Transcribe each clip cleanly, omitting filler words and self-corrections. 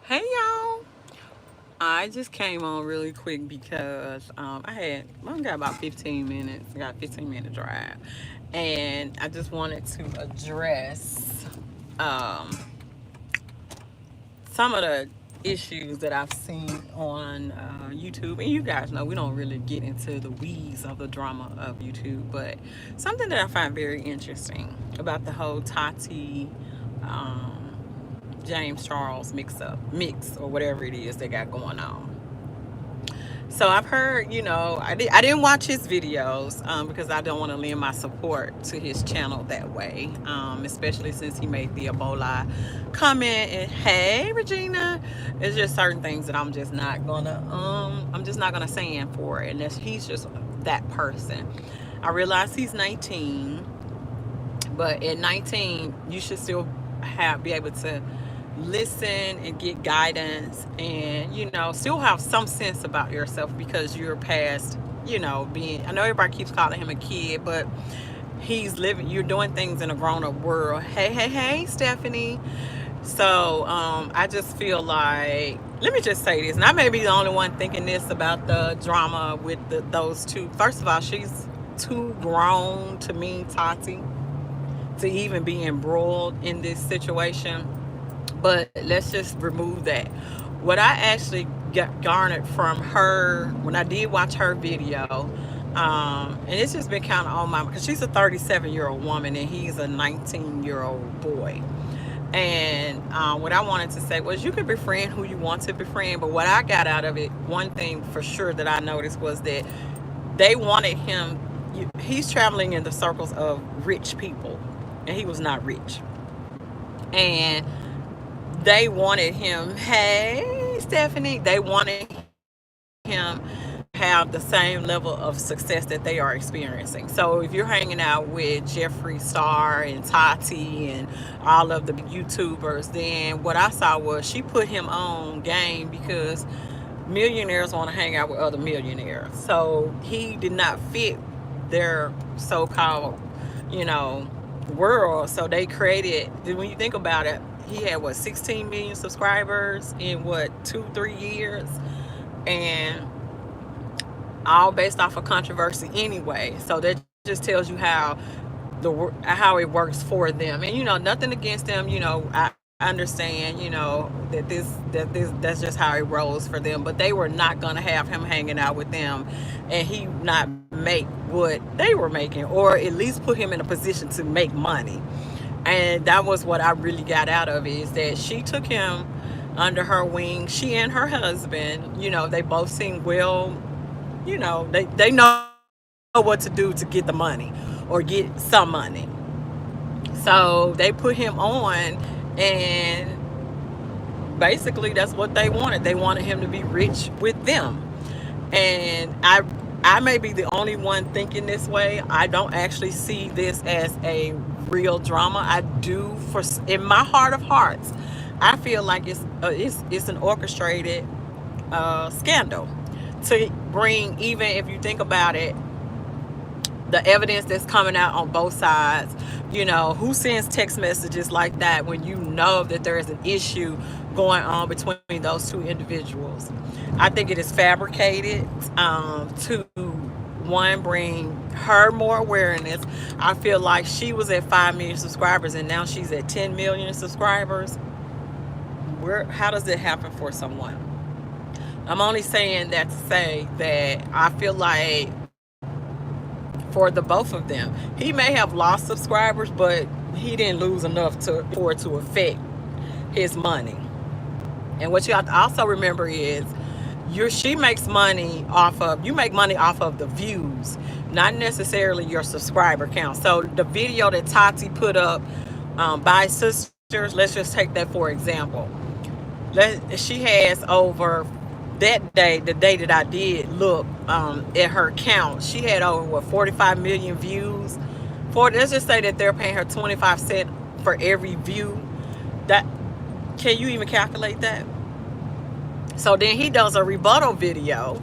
Hey y'all! I just came on really quick because I got about 15 minutes. I got a 15-minute drive, and I just wanted to address um, some of the issues that I've seen on YouTube. And you guys know we don't really get into the weeds of the drama of YouTube, but something that I find very interesting about the whole Tati. Um, James Charles mix or whatever it is they got going on. So I've heard, I didn't watch his videos because I don't want to lend my support to his channel that way, especially since he made the Ebola comment. And hey, Regina, it's just certain things that I'm just not gonna stand for, and he's just that person. I realize he's 19, but at 19, you should still be able to listen and get guidance, and still have some sense about yourself because you're past, being. I know everybody keeps calling him a kid, but you're doing things in a grown-up world. Hey, Stephanie. So I just feel like, let me just say this, and I may be the only one thinking this about the drama with those two. First of all, she's too grown to me, Tati, to even be embroiled in this situation. But let's just remove that. What I actually got garnered from her when I did watch her video, and it's just been kind of on my, because she's a 37-year-old woman and he's a 19-year-old boy. And what I wanted to say was, you can befriend who you want to befriend, but what I got out of it, one thing for sure that I noticed was that they wanted him. He's traveling in the circles of rich people, and he was not rich. And they wanted him, hey, Stephanie, they wanted him have the same level of success that they are experiencing. So if you're hanging out with Jeffree Star and Tati and all of the YouTubers, then what I saw was she put him on game because millionaires want to hang out with other millionaires. So he did not fit their so-called, you know, world. So they created, when you think about it, he had what, 16 million subscribers in what, 2 3 years, and all based off of controversy anyway. So that just tells you how it works for them. And nothing against them. I understand. That's just how it rolls for them. But they were not gonna have him hanging out with them, and he not make what they were making, or at least put him in a position to make money. And that was what I really got out of it, is that she took him under her wing. She and her husband, they both seem well, they know what to do to get the money or get some money. So they put him on, and basically that's what they wanted. They wanted him to be rich with them. And I may be the only one thinking this way. I don't actually see this as a real drama. I do, for in my heart of hearts, I feel like it's an orchestrated scandal to bring, even if you think about it, the evidence that's coming out on both sides. Who sends text messages like that when you know that there is an issue going on between those two individuals? I think it is fabricated to, one, bring her more awareness. I feel like she was at 5 million subscribers and now she's at 10 million subscribers. How does it happen for someone? I'm only saying that to say that I feel like, for the both of them, he may have lost subscribers, but he didn't lose enough for it to affect his money. And what you have to also remember is, she makes money off of, you make money off of the views, not necessarily your subscriber count. So the video that Tati put up, by sisters, let's just take that for example. She has over, that day, the day that I did look at her count, she had over, what, 45 million views. Let's just say that they're paying her 25 cents for every view. That, can you even calculate that? So then he does a rebuttal video,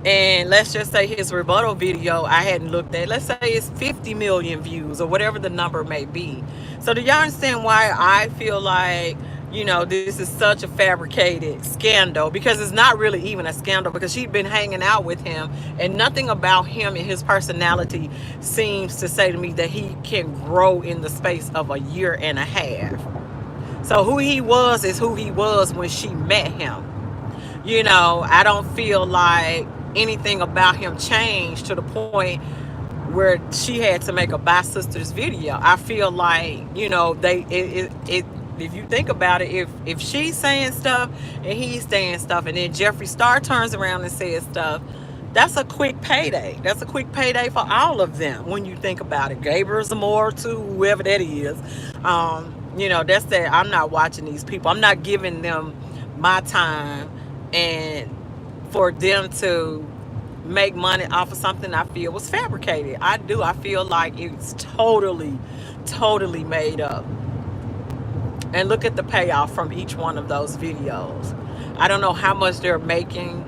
and let's just say his rebuttal video, I hadn't looked at, let's say it's 50 million views or whatever the number may be. So do y'all understand why I feel like you know, this is such a fabricated scandal, because it's not really even a scandal, because she'd been hanging out with him and nothing about him and his personality seems to say to me that he can grow in the space of a year and a half. So who he was is who he was when she met him. You know, I don't feel like anything about him changed to the point where she had to make a Bye Sisters video. I feel like, you know, it if you think about it, if she's saying stuff and he's saying stuff, and then Jeffree Star turns around and says stuff, that's a quick payday. That's a quick payday for all of them when you think about it. Gabriel Zamora too, whoever that is. You know, that's that. I'm not watching these people. I'm not giving them my time, and for them to make money off of something I feel was fabricated. I do. I feel like it's totally made up. And look at the payoff from each one of those videos. I don't know how much they're making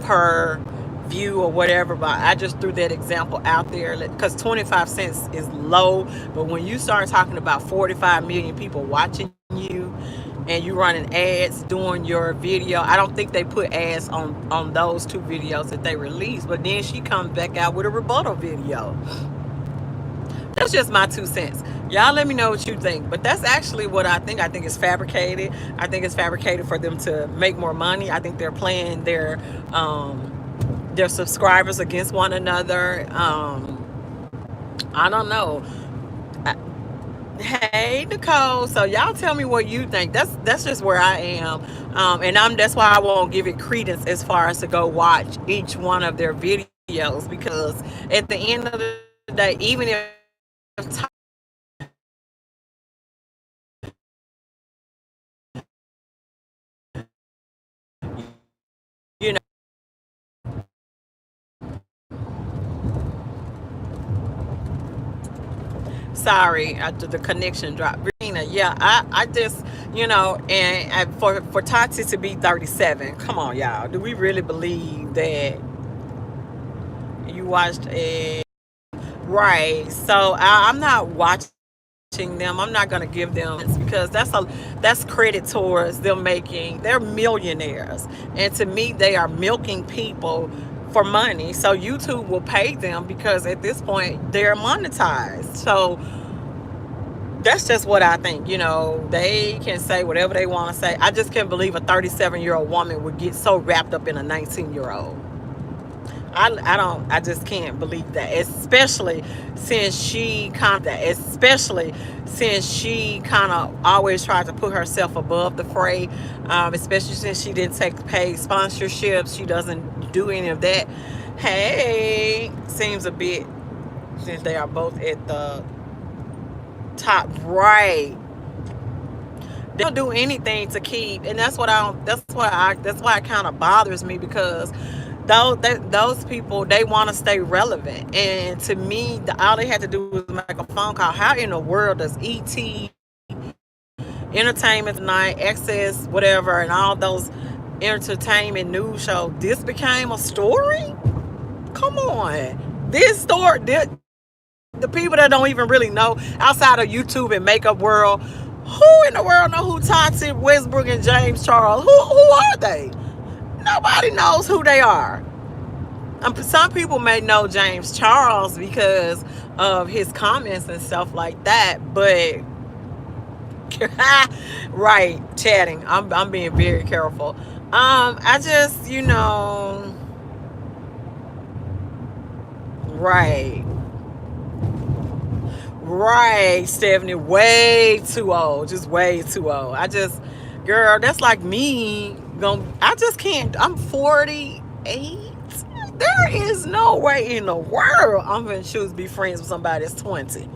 per view or whatever, but I just threw that example out there because 25 cents is low. But when you start talking about 45 million people watching you and you running ads doing your video, I don't think they put ads on those two videos that they released. But then she comes back out with a rebuttal video. That's just my 2 cents. Y'all let me know what you think. But that's actually what I think. I think it's fabricated. I think it's fabricated for them to make more money. I think they're playing their subscribers against one another. I don't know. Hey Nicole, so y'all tell me what you think. That's just where I am, and that's why I won't give it credence as far as to go watch each one of their videos, because at the end of the day, even if you know, sorry, the connection dropped. Regina, yeah, I just, you know, and for Tati to be 37, come on, y'all. Do we really believe that you watched a right? So I'm not watching them. I'm not going to give them, because that's credit towards them making. They're millionaires, and to me, they are milking people for money. So YouTube will pay them because at this point they're monetized. So that's just what I think. You know, they can say whatever they want to say. I just can't believe a 37-year-old woman would get so wrapped up in a 19-year-old. I just can't believe that, especially since she kind of always tried to put herself above the fray, especially since she didn't take paid sponsorships. She doesn't do any of that. Hey, seems a bit, since they are both at the top right, they don't do anything to keep, and that's why it kind of bothers me, because those people, they want to stay relevant, and to me, all they had to do was make a phone call. How in the world does ET, Entertainment Tonight, Access, whatever, and all those entertainment news shows, this became a story? Come on, this story, the people that don't even really know outside of YouTube and makeup world, who in the world know who Tati Westbrook and James Charles? Who are they? Nobody knows who they are. Some people may know James Charles because of his comments and stuff like that, but right, chatting. I'm being very careful. I just, you know, right. Right, Stephanie, way too old, just way too old. Girl, that's like me. I just can't. I'm 48. There is no way in the world I'm gonna choose to be friends with somebody that's 20.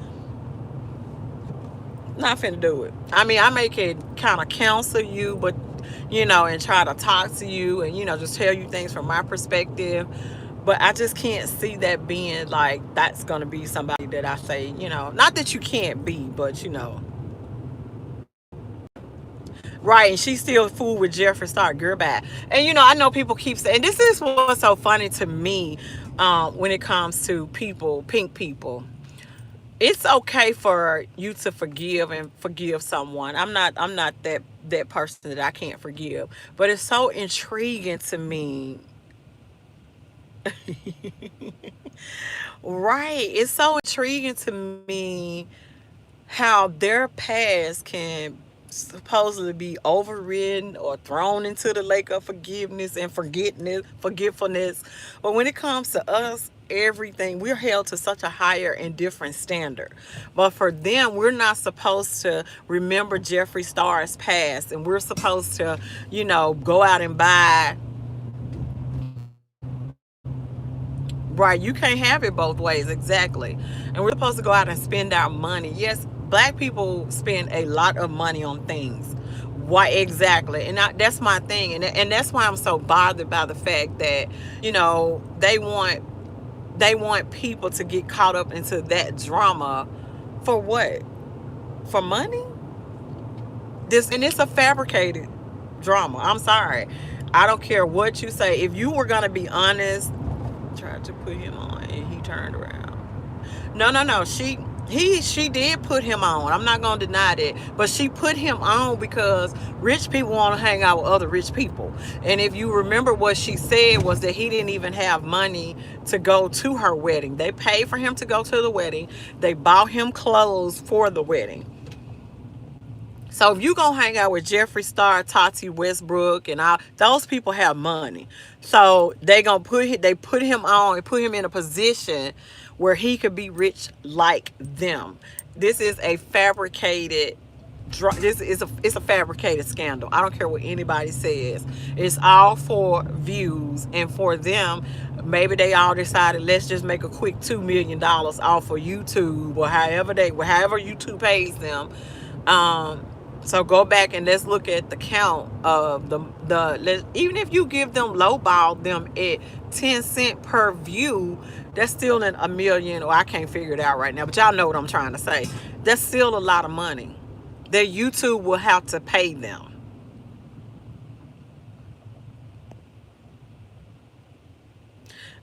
Not finna do it. I mean, I may can kind of counsel you, but you know, and try to talk to you, and you know, just tell you things from my perspective. But I just can't see that being like that's gonna be somebody that I say, you know, not that you can't be, but you know, right? And she still fooled with Jeffree Star, girl, bad. And you know, I know people keep saying, this is what's so funny to me, when it comes to people, pink people. It's okay for you to forgive and forgive someone. I'm not that that person that I can't forgive. But it's so intriguing to me. Right. It's so intriguing to me how their past can supposedly be overridden or thrown into the lake of forgiveness and forgetfulness. But when it comes to us, everything, we're held to such a higher and different standard. But for them, we're not supposed to remember Jeffree Star's past, and we're supposed to, go out and buy. Right, you can't have it both ways, exactly. And we're supposed to go out and spend our money. Yes, black people spend a lot of money on things. Why exactly? And that's my thing, and that's why I'm so bothered by the fact that they want people to get caught up into that drama for what? For money? And it's a fabricated drama. I'm sorry. I don't care what you say. If you were gonna be honest, tried to put him on and he turned around. No, no, no. She did put him on. I'm not gonna deny that. But she put him on because rich people want to hang out with other rich people. And if you remember, what she said was that he didn't even have money to go to her wedding. They paid for him to go to the wedding. They bought him clothes for the wedding. So if you gonna hang out with Jeffree Star, Tati Westbrook, and all those people have money, so they put him on and put him in a position where he could be rich like them. This is a fabricated. It's a fabricated scandal. I don't care what anybody says. It's all for views and for them. Maybe they all decided, let's just make a quick $2 million off of YouTube, or however YouTube pays them. So go back and let's look at the count of even if you give them lowball them at 10 cents per view, that's still in a million, or I can't figure it out right now, but y'all know what I'm trying to say. That's still a lot of money that YouTube will have to pay them.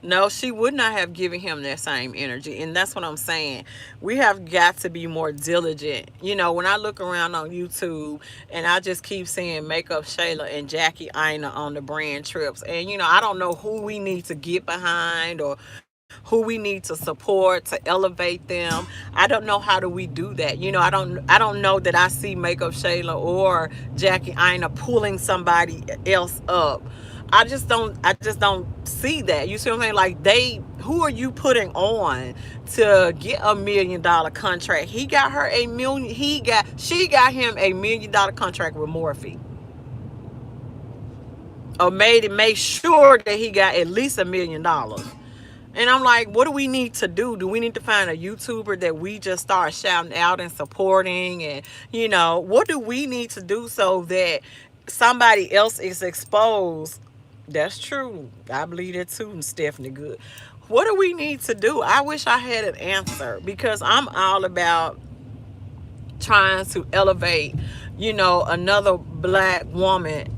No, she would not have given him that same energy. And that's what I'm saying. We have got to be more diligent. When I look around on YouTube and I just keep seeing Makeup Shayla and Jackie Aina on the brand trips. And, I don't know who we need to get behind or who we need to support to elevate them. I don't know how do we do that. I don't know that I see Makeup Shayla or Jackie Aina pulling somebody else up. I just don't see that. You see what I'm saying? Like, who are you putting on to get $1 million contract? He got her she got him $1 million contract with Morphe. Or made sure that he got at least $1 million. And I'm like, what do we need to do? Do we need to find a YouTuber that we just start shouting out and supporting? And, what do we need to do so that somebody else is exposed? That's true. I believe that too, Stephanie Good. What do we need to do? I wish I had an answer, because I'm all about trying to elevate, another black woman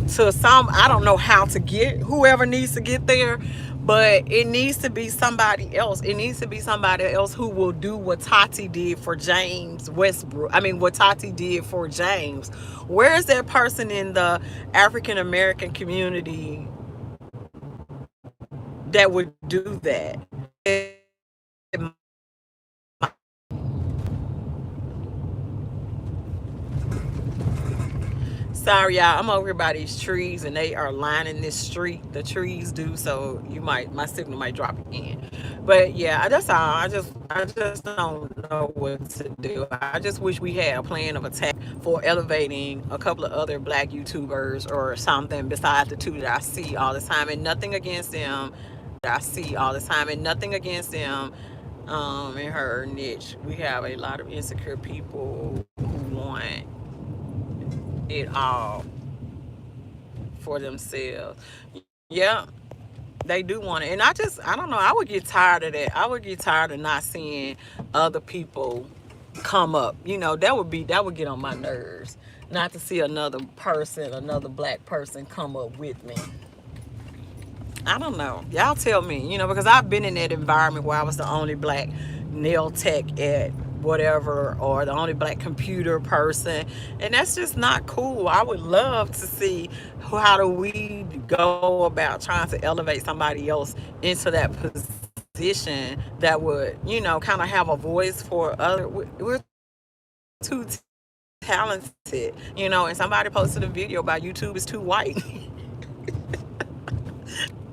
to I don't know how to get whoever needs to get there, but it needs to be somebody else. It needs to be somebody else who will do what Tati did for James Westbrook. I mean, what Tati did for James. Where is that person in the African American community that would do that? Sorry, y'all. I'm over here by these trees, and they are lining this street. The trees do, so my signal might drop again. But yeah, that's all. I just don't know what to do. I just wish we had a plan of attack for elevating a couple of other black YouTubers or something besides the two that I see all the time, and nothing against them. That I see all the time, and nothing against them. In her niche, we have a lot of insecure people who want it all for themselves. Yeah, they do want it. And I don't know, I would get tired of that. I would get tired of not seeing other people come up. That would get on my nerves. Not to see another black person come up with me. I don't know. Y'all tell me, because I've been in that environment where I was the only black nail tech at whatever, or the only black computer person, and that's just not cool. I would love to see how do we go about trying to elevate somebody else into that position that would, kind of have a voice for other. We're too talented, and somebody posted a video about YouTube is too white.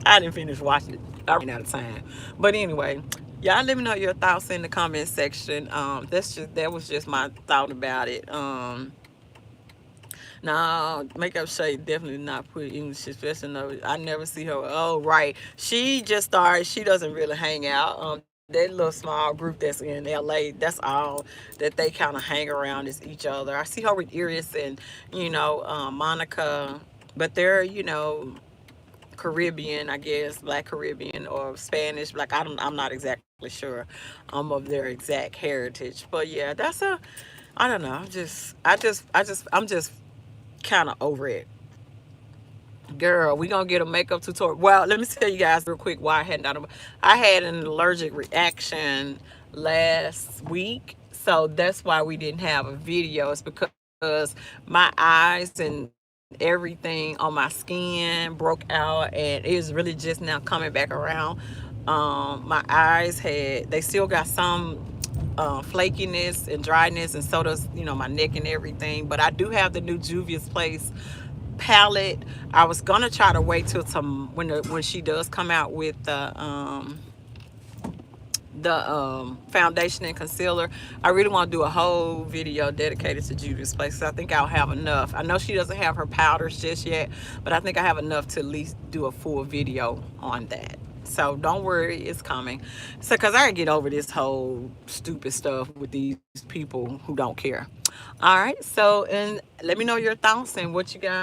I didn't finish watching it. I ran out of time. But anyway, y'all let me know your thoughts in the comment section. That was just my thought about it. Now, Makeup Shade definitely not put English, especially though I never see her. Oh, right. She just started. She doesn't really hang out. That little small group that's in LA, that's all that they kind of hang around is each other. I see her with Iris and, Monica, but they're, Caribbean, I guess, Black Caribbean or Spanish. Like I'm not exactly sure of their exact heritage. But yeah, I don't know. I'm just kind of over it. Girl, we gonna get a makeup tutorial. Well, let me tell you guys real quick why I hadn't done it. I had an allergic reaction last week, so that's why we didn't have a video. It's because my eyes and everything on my skin broke out, and it was really just now coming back around. My eyes they still got some flakiness and dryness, and so does my neck and everything. But I do have the new Juvia's Place palette. I was gonna try to wait till when she does come out with the foundation and concealer. I really want to do a whole video dedicated to Juvia's Place. I think I'll have enough. I know she doesn't have her powders just yet, but I think I have enough to at least do a full video on that. So don't worry, it's coming. So because I gotta get over this whole stupid stuff with these people who don't care. All right, so and let me know your thoughts and what you guys